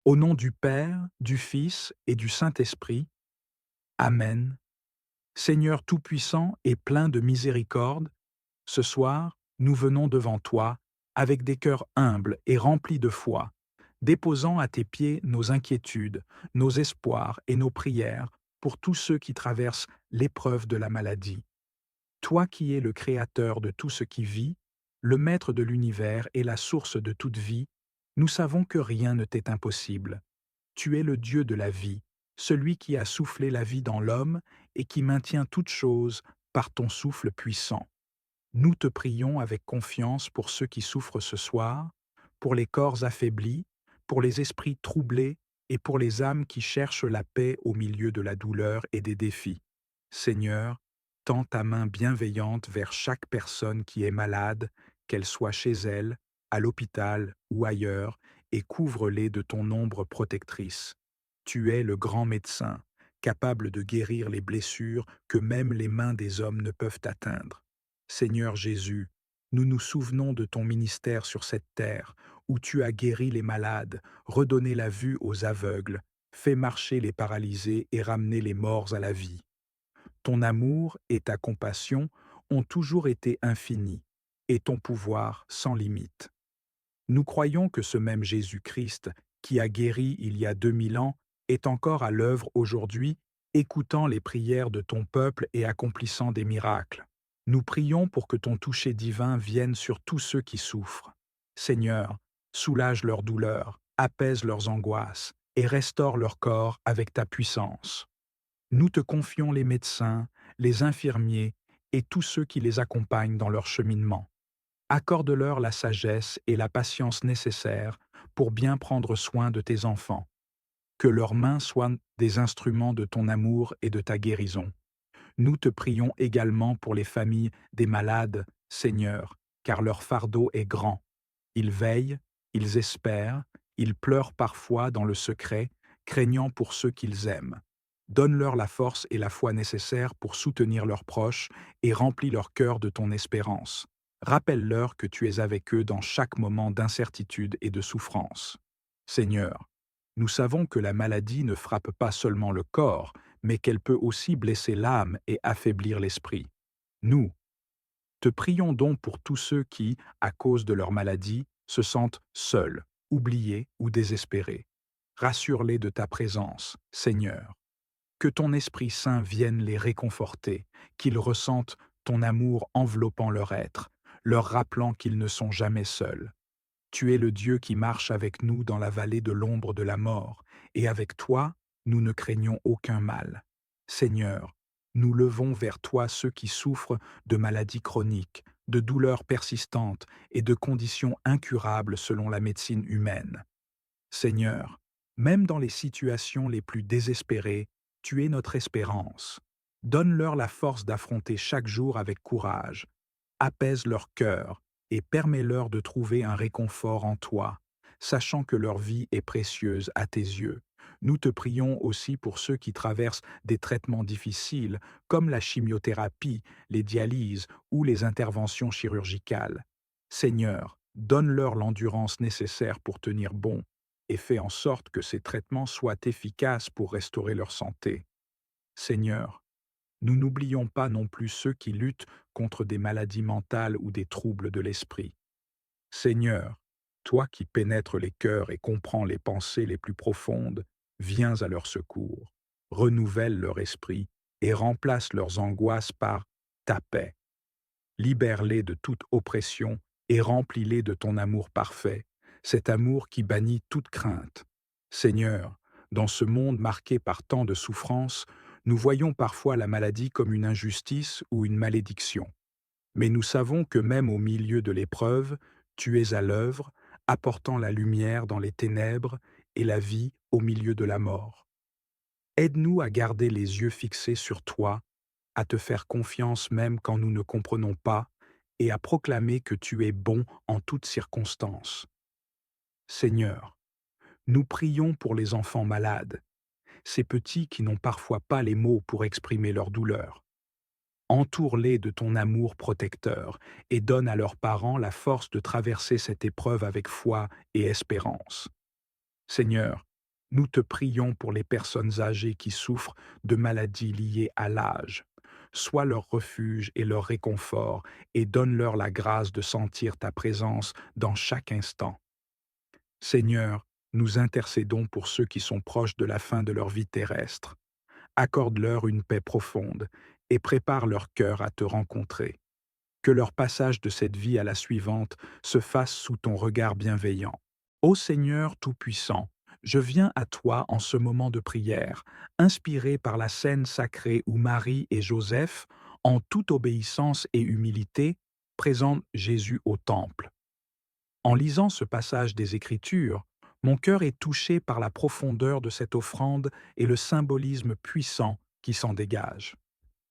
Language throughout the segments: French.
Au nom du Père, du Fils et du Saint-Esprit. Amen. Seigneur Tout-Puissant et plein de miséricorde, ce soir, nous venons devant toi avec des cœurs humbles et remplis de foi, déposant à tes pieds nos inquiétudes, nos espoirs et nos prières pour tous ceux qui traversent l'épreuve de la maladie. Toi qui es le Créateur de tout ce qui vit, le Maître de l'univers et la source de toute vie, nous savons que rien ne t'est impossible. Tu es le Dieu de la vie, celui qui a soufflé la vie dans l'homme et qui maintient toutes choses par ton souffle puissant. Nous te prions avec confiance pour ceux qui souffrent ce soir, pour les corps affaiblis, pour les esprits troublés et pour les âmes qui cherchent la paix au milieu de la douleur et des défis. Seigneur, tends ta main bienveillante vers chaque personne qui est malade, qu'elle soit chez elle, à l'hôpital ou ailleurs, et couvre-les de ton ombre protectrice. Tu es le grand médecin, capable de guérir les blessures que même les mains des hommes ne peuvent atteindre. Seigneur Jésus, nous nous souvenons de ton ministère sur cette terre, où tu as guéri les malades, redonné la vue aux aveugles, fait marcher les paralysés et ramené les morts à la vie. Ton amour et ta compassion ont toujours été infinis, et ton pouvoir sans limite. Nous croyons que ce même Jésus-Christ, qui a guéri il y a 2000 ans, est encore à l'œuvre aujourd'hui, écoutant les prières de ton peuple et accomplissant des miracles. Nous prions pour que ton toucher divin vienne sur tous ceux qui souffrent. Seigneur, soulage leurs douleurs, apaise leurs angoisses et restaure leur corps avec ta puissance. Nous te confions les médecins, les infirmiers et tous ceux qui les accompagnent dans leur cheminement. Accorde-leur la sagesse et la patience nécessaires pour bien prendre soin de tes enfants. Que leurs mains soient des instruments de ton amour et de ta guérison. Nous te prions également pour les familles des malades, Seigneur, car leur fardeau est grand. Ils veillent, ils espèrent, ils pleurent parfois dans le secret, craignant pour ceux qu'ils aiment. Donne-leur la force et la foi nécessaires pour soutenir leurs proches et remplis leur cœur de ton espérance. Rappelle-leur que tu es avec eux dans chaque moment d'incertitude et de souffrance. Seigneur, nous savons que la maladie ne frappe pas seulement le corps, mais qu'elle peut aussi blesser l'âme et affaiblir l'esprit. Nous, te prions donc pour tous ceux qui, à cause de leur maladie, se sentent seuls, oubliés ou désespérés. Rassure-les de ta présence, Seigneur. Que ton Esprit Saint vienne les réconforter, qu'ils ressentent ton amour enveloppant leur être, leur rappelant qu'ils ne sont jamais seuls. Tu es le Dieu qui marche avec nous dans la vallée de l'ombre de la mort, et avec toi, nous ne craignons aucun mal. Seigneur, nous levons vers toi ceux qui souffrent de maladies chroniques, de douleurs persistantes et de conditions incurables selon la médecine humaine. Seigneur, même dans les situations les plus désespérées, tu es notre espérance. Donne-leur la force d'affronter chaque jour avec courage. Apaise leur cœur et permets-leur de trouver un réconfort en toi, sachant que leur vie est précieuse à tes yeux. Nous te prions aussi pour ceux qui traversent des traitements difficiles, comme la chimiothérapie, les dialyses ou les interventions chirurgicales. Seigneur, donne-leur l'endurance nécessaire pour tenir bon et fais en sorte que ces traitements soient efficaces pour restaurer leur santé. Seigneur, nous n'oublions pas non plus ceux qui luttent contre des maladies mentales ou des troubles de l'esprit. Seigneur, toi qui pénètres les cœurs et comprends les pensées les plus profondes, viens à leur secours, renouvelle leur esprit et remplace leurs angoisses par ta paix. Libère-les de toute oppression et remplis-les de ton amour parfait, cet amour qui bannit toute crainte. Seigneur, dans ce monde marqué par tant de souffrances, nous voyons parfois la maladie comme une injustice ou une malédiction. Mais nous savons que même au milieu de l'épreuve, tu es à l'œuvre, apportant la lumière dans les ténèbres et la vie au milieu de la mort. Aide-nous à garder les yeux fixés sur toi, à te faire confiance même quand nous ne comprenons pas, et à proclamer que tu es bon en toutes circonstances. Seigneur, nous prions pour les enfants malades, ces petits qui n'ont parfois pas les mots pour exprimer leur douleur. Entoure-les de ton amour protecteur et donne à leurs parents la force de traverser cette épreuve avec foi et espérance. Seigneur, Nous te prions pour les personnes âgées qui souffrent de maladies liées à l'âge. Sois leur refuge et leur réconfort, et donne-leur la grâce de sentir ta présence dans chaque instant. Seigneur, nous intercédons pour ceux qui sont proches de la fin de leur vie terrestre. Accorde-leur une paix profonde et prépare leur cœur à te rencontrer. Que leur passage de cette vie à la suivante se fasse sous ton regard bienveillant. Ô Seigneur Tout-Puissant, je viens à toi en ce moment de prière, inspiré par la scène sacrée où Marie et Joseph, en toute obéissance et humilité, présentent Jésus au temple. En lisant ce passage des Écritures, mon cœur est touché par la profondeur de cette offrande et le symbolisme puissant qui s'en dégage.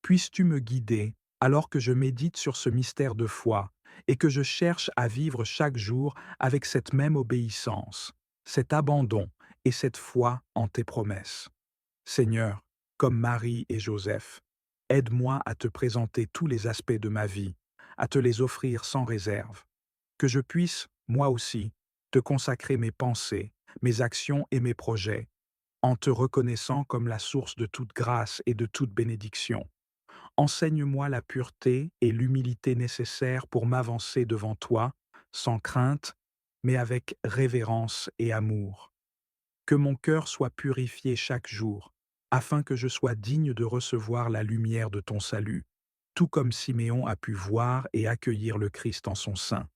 Puisses-tu me guider alors que je médite sur ce mystère de foi et que je cherche à vivre chaque jour avec cette même obéissance, cet abandon et cette foi en tes promesses. Seigneur, comme Marie et Joseph, aide-moi à te présenter tous les aspects de ma vie, à te les offrir sans réserve. Que je puisse, moi aussi, te consacrer mes pensées, mes actions et mes projets, en te reconnaissant comme la source de toute grâce et de toute bénédiction. Enseigne-moi la pureté et l'humilité nécessaires pour m'avancer devant toi, sans crainte, mais avec révérence et amour. Que mon cœur soit purifié chaque jour, afin que je sois digne de recevoir la lumière de ton salut, tout comme Siméon a pu voir et accueillir le Christ en son sein.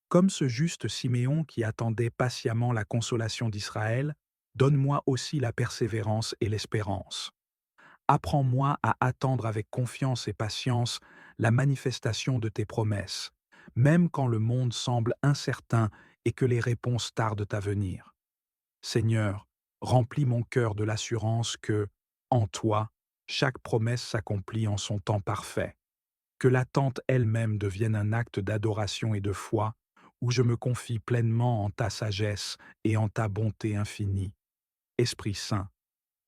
Comme ce juste Siméon qui attendait patiemment la consolation d'Israël, donne-moi aussi la persévérance et l'espérance. Apprends-moi à attendre avec confiance et patience la manifestation de tes promesses, même quand le monde semble incertain et que les réponses tardent à venir. Seigneur, remplis mon cœur de l'assurance que, en toi, chaque promesse s'accomplit en son temps parfait. Que l'attente elle-même devienne un acte d'adoration et de foi, où je me confie pleinement en ta sagesse et en ta bonté infinie. Esprit Saint,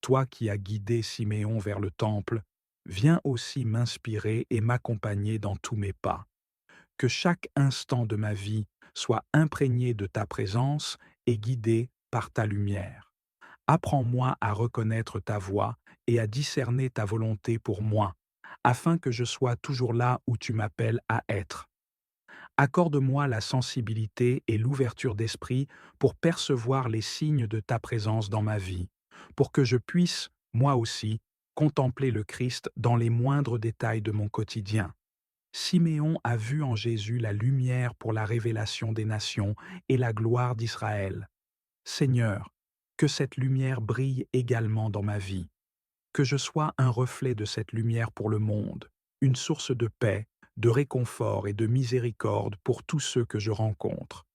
toi qui as guidé Siméon vers le temple, viens aussi m'inspirer et m'accompagner dans tous mes pas. Que chaque instant de ma vie soit imprégné de ta présence et guidé par ta lumière. Apprends-moi à reconnaître ta voix et à discerner ta volonté pour moi, afin que je sois toujours là où tu m'appelles à être. Accorde-moi la sensibilité et l'ouverture d'esprit pour percevoir les signes de ta présence dans ma vie, pour que je puisse, moi aussi, contempler le Christ dans les moindres détails de mon quotidien. Siméon a vu en Jésus la lumière pour la révélation des nations et la gloire d'Israël. Seigneur, que cette lumière brille également dans ma vie, que je sois un reflet de cette lumière pour le monde, une source de paix, de réconfort et de miséricorde pour tous ceux que je rencontre.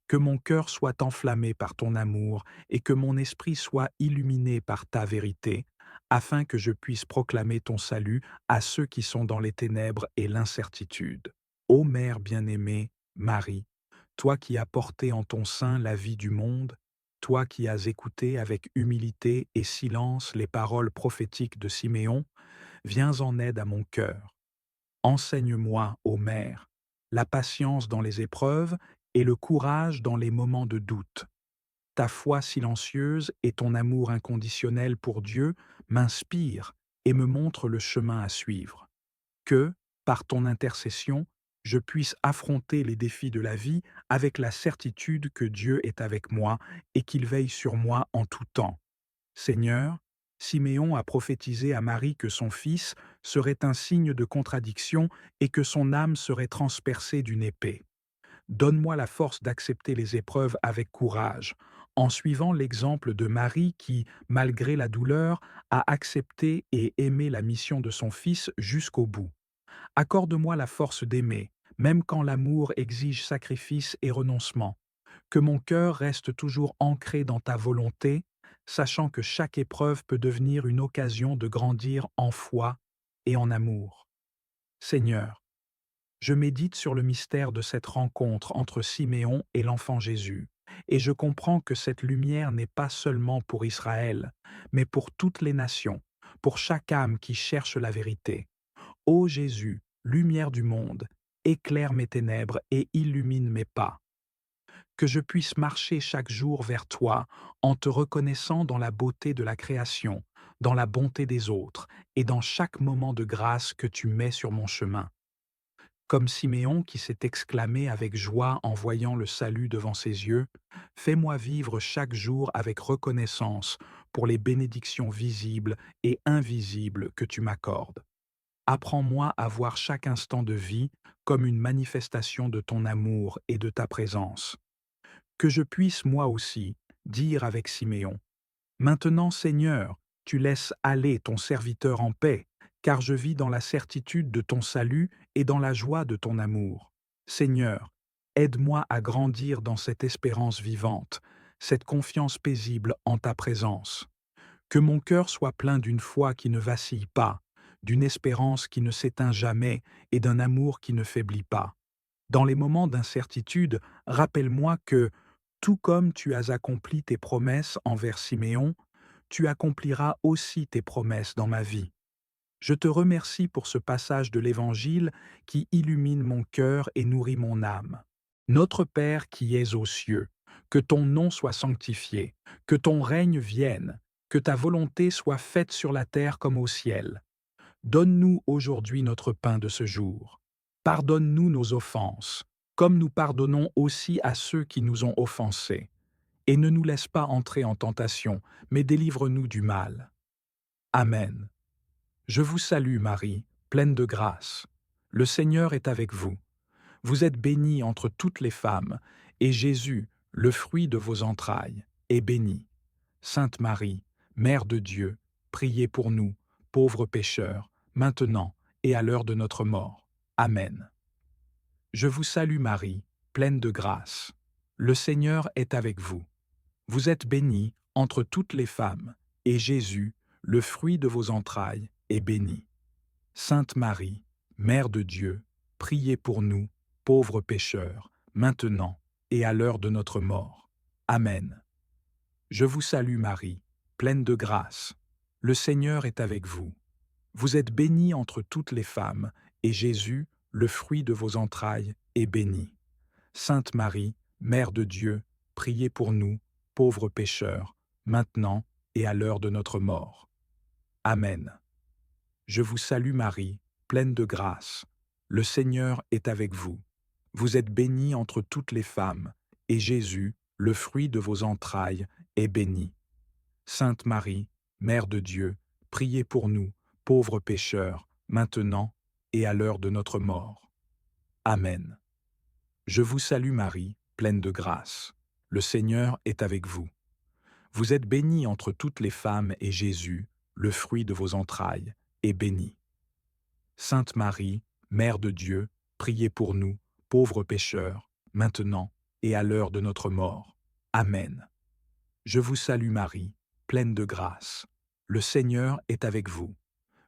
Que mon cœur soit enflammé par ton amour et que mon esprit soit illuminé par ta vérité, afin que je puisse proclamer ton salut à ceux qui sont dans les ténèbres et l'incertitude. Ô Mère bien-aimée, Marie, toi qui as porté en ton sein la vie du monde, toi qui as écouté avec humilité et silence les paroles prophétiques de Siméon, viens en aide à mon cœur. Enseigne-moi, ô Mère, la patience dans les épreuves et le courage dans les moments de doute. Ta foi silencieuse et ton amour inconditionnel pour Dieu m'inspirent et me montrent le chemin à suivre. Que, par ton intercession, je puisse affronter les défis de la vie avec la certitude que Dieu est avec moi et qu'il veille sur moi en tout temps. Seigneur, Siméon a prophétisé à Marie que son fils serait un signe de contradiction et que son âme serait transpercée d'une épée. Donne-moi la force d'accepter les épreuves avec courage, en suivant l'exemple de Marie qui, malgré la douleur, a accepté et aimé la mission de son fils jusqu'au bout. Accorde-moi la force d'aimer, même quand l'amour exige sacrifice et renoncement. Que mon cœur reste toujours ancré dans ta volonté, sachant que chaque épreuve peut devenir une occasion de grandir en foi et en amour. Seigneur, je médite sur le mystère de cette rencontre entre Siméon et l'enfant Jésus, et je comprends que cette lumière n'est pas seulement pour Israël, mais pour toutes les nations, pour chaque âme qui cherche la vérité. Ô Jésus, lumière du monde, éclaire mes ténèbres et illumine mes pas. que je puisse marcher chaque jour vers toi en te reconnaissant dans la beauté de la création, dans la bonté des autres et dans chaque moment de grâce que tu mets sur mon chemin. Comme Siméon qui s'est exclamé avec joie en voyant le salut devant ses yeux, fais-moi vivre chaque jour avec reconnaissance pour les bénédictions visibles et invisibles que tu m'accordes. Apprends-moi à voir chaque instant de vie comme une manifestation de ton amour et de ta présence. Que je puisse moi aussi dire avec Siméon: Maintenant, Seigneur, tu laisses aller ton serviteur en paix, car je vis dans la certitude de ton salut et dans la joie de ton amour. Seigneur, aide-moi à grandir dans cette espérance vivante, cette confiance paisible en ta présence. Que mon cœur soit plein d'une foi qui ne vacille pas, d'une espérance qui ne s'éteint jamais et d'un amour qui ne faiblit pas. Dans les moments d'incertitude, rappelle-moi que, tout comme tu as accompli tes promesses envers Siméon, tu accompliras aussi tes promesses dans ma vie. Je te remercie pour ce passage de l'Évangile qui illumine mon cœur et nourrit mon âme. Notre Père qui es aux cieux, que ton nom soit sanctifié, que ton règne vienne, que ta volonté soit faite sur la terre comme au ciel. Donne-nous aujourd'hui notre pain de ce jour. Pardonne-nous nos offenses, comme nous pardonnons aussi à ceux qui nous ont offensés. Et ne nous laisse pas entrer en tentation, mais délivre-nous du mal. Amen. Je vous salue, Marie, pleine de grâce. Le Seigneur est avec vous. Vous êtes bénie entre toutes les femmes, et Jésus, le fruit de vos entrailles, est béni. Sainte Marie, Mère de Dieu, priez pour nous, pauvres pécheurs, maintenant et à l'heure de notre mort. Amen. Je vous salue Marie, pleine de grâce. Le Seigneur est avec vous. Vous êtes bénie entre toutes les femmes, et Jésus, le fruit de vos entrailles, est béni. Sainte Marie, Mère de Dieu, priez pour nous, pauvres pécheurs, maintenant et à l'heure de notre mort. Amen. Je vous salue Marie, pleine de grâce. Le Seigneur est avec vous. Vous êtes bénie entre toutes les femmes, et Jésus, le fruit de vos entrailles, est béni. Sainte Marie, Mère de Dieu, priez pour nous, pauvres pécheurs, maintenant et à l'heure de notre mort. Amen. Je vous salue Marie, pleine de grâce. Le Seigneur est avec vous. Vous êtes bénie entre toutes les femmes, et Jésus, le fruit de vos entrailles, est béni. Sainte Marie, Mère de Dieu, priez pour nous, pauvres pécheurs, maintenant et à l'heure de notre mort. Amen. Je vous salue Marie, pleine de grâce. Le Seigneur est avec vous. Vous êtes bénie entre toutes les femmes, et Jésus, le fruit de vos entrailles, est béni. Sainte Marie, Mère de Dieu, priez pour nous, pauvres pécheurs, maintenant et à l'heure de notre mort. Amen. Je vous salue Marie, pleine de grâce. Le Seigneur est avec vous.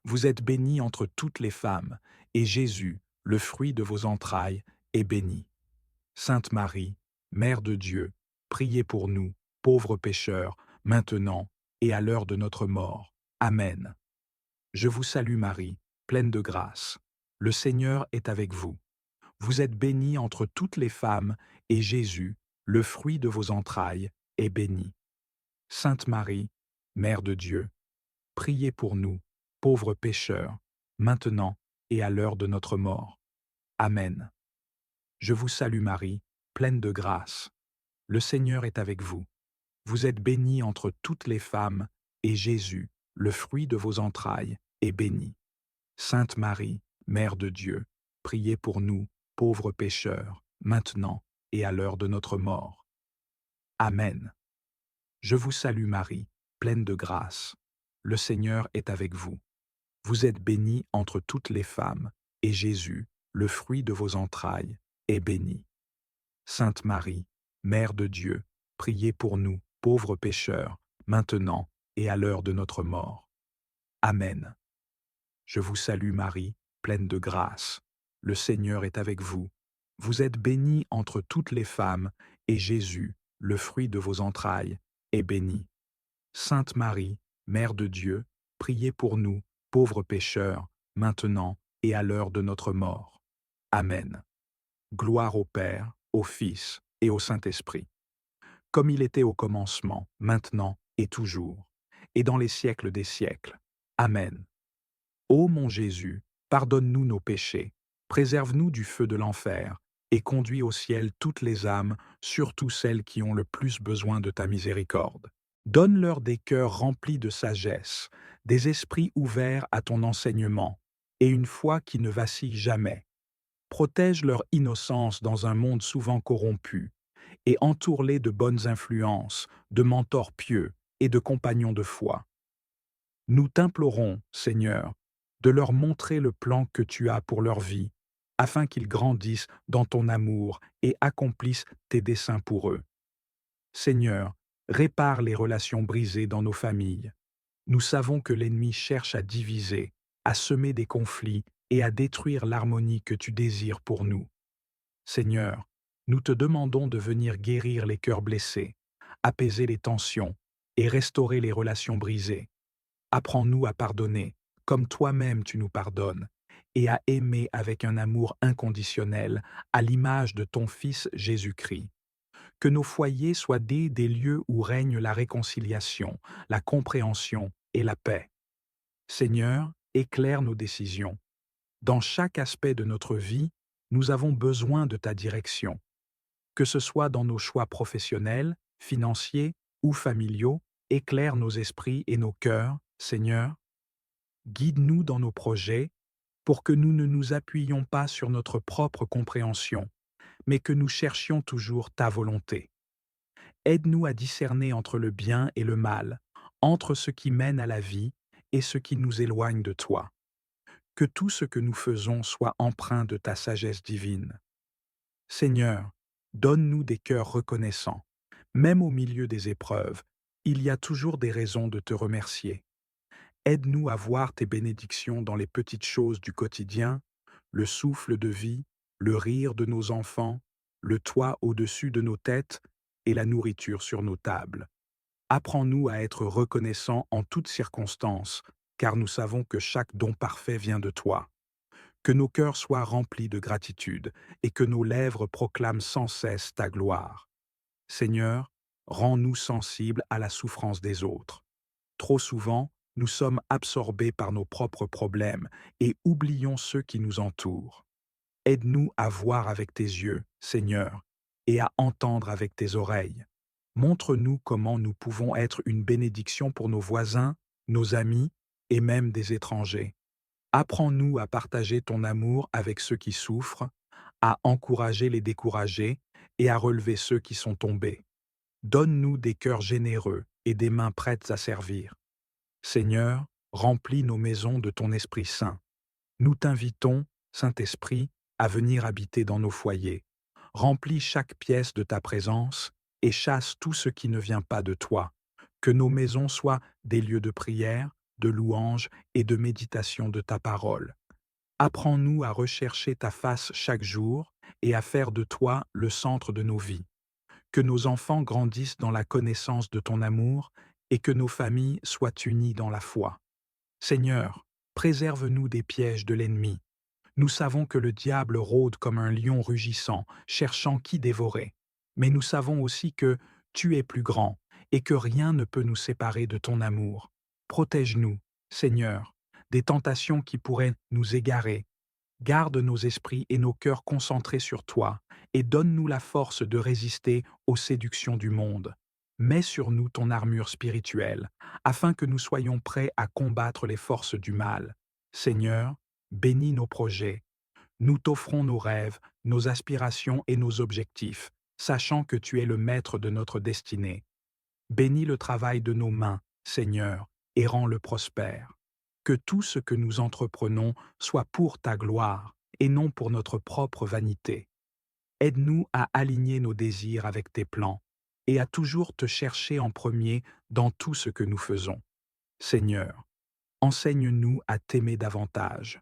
Vous êtes bénie entre toutes les femmes, et Jésus, le fruit de vos entrailles, est béni. Sainte Marie, Mère de Dieu, priez pour nous, pauvres pécheurs, maintenant et à l'heure de notre mort. Amen. Je vous salue Marie, pleine de grâce. Le Seigneur est avec vous. Vous êtes bénie entre toutes les femmes, et Jésus, le fruit de vos entrailles, est béni. Sainte Marie, Mère de Dieu, priez pour nous, pauvres pécheurs, maintenant et à l'heure de notre mort. Amen. Je vous salue Marie, pleine de grâce. Le Seigneur est avec vous. Vous êtes bénie entre toutes les femmes, et Jésus, le fruit de vos entrailles, est béni. Sainte Marie, Mère de Dieu, priez pour nous, pauvres pécheurs, maintenant et à l'heure de notre mort. Amen. Je vous salue Marie, pleine de grâce. Le Seigneur est avec vous. Vous êtes bénie entre toutes les femmes, et Jésus, le fruit de vos entrailles, est béni. Sainte Marie, Mère de Dieu, priez pour nous, pauvres pécheurs, maintenant et à l'heure de notre mort. Amen. Je vous salue Marie, pleine de grâce. Le Seigneur est avec vous. Vous êtes bénie entre toutes les femmes, et Jésus, le fruit de vos entrailles, est béni. Sainte Marie, Mère de Dieu, priez pour nous, pauvres pécheurs, maintenant et à l'heure de notre mort. Amen. Gloire au Père, au Fils et au Saint-Esprit, comme il était au commencement, maintenant et toujours, et dans les siècles des siècles. Amen. Ô mon Jésus, pardonne-nous nos péchés, préserve-nous du feu de l'enfer, et conduis au ciel toutes les âmes, surtout celles qui ont le plus besoin de ta miséricorde. Donne-leur des cœurs remplis de sagesse, des esprits ouverts à ton enseignement, et une foi qui ne vacille jamais. Protège leur innocence dans un monde souvent corrompu, et entoure-les de bonnes influences, de mentors pieux et de compagnons de foi. Nous t'implorons, Seigneur, de leur montrer le plan que tu as pour leur vie, afin qu'ils grandissent dans ton amour et accomplissent tes desseins pour eux. Seigneur, répare les relations brisées dans nos familles. Nous savons que l'ennemi cherche à diviser, à semer des conflits et à détruire l'harmonie que tu désires pour nous. Seigneur, nous te demandons de venir guérir les cœurs blessés, apaiser les tensions et restaurer les relations brisées. Apprends-nous à pardonner, comme toi-même tu nous pardonnes, et à aimer avec un amour inconditionnel, à l'image de ton Fils Jésus-Christ. Que nos foyers soient des lieux où règne la réconciliation, la compréhension et la paix. Seigneur, éclaire nos décisions. Dans chaque aspect de notre vie, nous avons besoin de ta direction. Que ce soit dans nos choix professionnels, financiers ou familiaux, éclaire nos esprits et nos cœurs, Seigneur. Guide-nous dans nos projets pour que nous ne nous appuyions pas sur notre propre compréhension, mais que nous cherchions toujours ta volonté. Aide-nous à discerner entre le bien et le mal, entre ce qui mène à la vie et ce qui nous éloigne de toi. Que tout ce que nous faisons soit empreint de ta sagesse divine. Seigneur, donne-nous des cœurs reconnaissants. Même au milieu des épreuves, il y a toujours des raisons de te remercier. Aide-nous à voir tes bénédictions dans les petites choses du quotidien, le souffle de vie, le rire de nos enfants, le toit au-dessus de nos têtes et la nourriture sur nos tables. Apprends-nous à être reconnaissants en toutes circonstances, car nous savons que chaque don parfait vient de toi. Que nos cœurs soient remplis de gratitude et que nos lèvres proclament sans cesse ta gloire. Seigneur, rends-nous sensibles à la souffrance des autres. Trop souvent, nous sommes absorbés par nos propres problèmes et oublions ceux qui nous entourent. Aide-nous à voir avec tes yeux, Seigneur, et à entendre avec tes oreilles. Montre-nous comment nous pouvons être une bénédiction pour nos voisins, nos amis et même des étrangers. Apprends-nous à partager ton amour avec ceux qui souffrent, à encourager les découragés et à relever ceux qui sont tombés. Donne-nous des cœurs généreux et des mains prêtes à servir. Seigneur, remplis nos maisons de ton Esprit Saint. Nous t'invitons, Saint-Esprit, à venir habiter dans nos foyers. Remplis chaque pièce de ta présence et chasse tout ce qui ne vient pas de toi. Que nos maisons soient des lieux de prière, de louange et de méditation de ta parole. Apprends-nous à rechercher ta face chaque jour et à faire de toi le centre de nos vies. Que nos enfants grandissent dans la connaissance de ton amour et que nos familles soient unies dans la foi. Seigneur, préserve-nous des pièges de l'ennemi. Nous savons que le diable rôde comme un lion rugissant, cherchant qui dévorer. Mais nous savons aussi que tu es plus grand et que rien ne peut nous séparer de ton amour. Protège-nous, Seigneur, des tentations qui pourraient nous égarer. Garde nos esprits et nos cœurs concentrés sur toi et donne-nous la force de résister aux séductions du monde. Mets sur nous ton armure spirituelle, afin que nous soyons prêts à combattre les forces du mal. Seigneur, bénis nos projets. Nous t'offrons nos rêves, nos aspirations et nos objectifs, sachant que tu es le maître de notre destinée. Bénis le travail de nos mains, Seigneur, et rends-le prospère. Que tout ce que nous entreprenons soit pour ta gloire et non pour notre propre vanité. Aide-nous à aligner nos désirs avec tes plans et à toujours te chercher en premier dans tout ce que nous faisons. Seigneur, enseigne-nous à t'aimer davantage.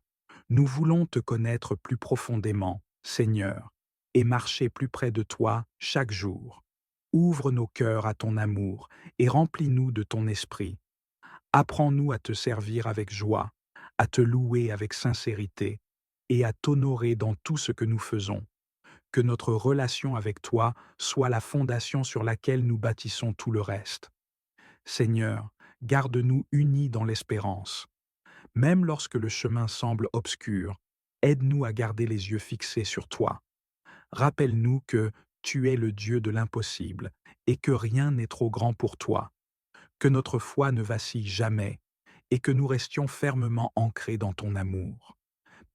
Nous voulons te connaître plus profondément, Seigneur, et marcher plus près de toi chaque jour. Ouvre nos cœurs à ton amour et remplis-nous de ton esprit. Apprends-nous à te servir avec joie, à te louer avec sincérité et à t'honorer dans tout ce que nous faisons. Que notre relation avec toi soit la fondation sur laquelle nous bâtissons tout le reste. Seigneur, garde-nous unis dans l'espérance. Même lorsque le chemin semble obscur, aide-nous à garder les yeux fixés sur toi. Rappelle-nous que tu es le Dieu de l'impossible et que rien n'est trop grand pour toi. Que notre foi ne vacille jamais et que nous restions fermement ancrés dans ton amour.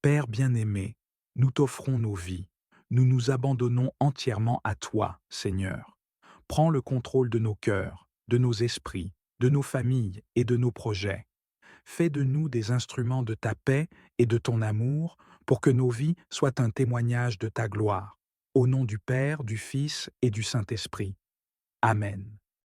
Père bien-aimé, nous t'offrons nos vies. Nous nous abandonnons entièrement à toi, Seigneur. Prends le contrôle de nos cœurs, de nos esprits, de nos familles et de nos projets. Fais de nous des instruments de ta paix et de ton amour pour que nos vies soient un témoignage de ta gloire. Au nom du Père, du Fils et du Saint-Esprit. Amen.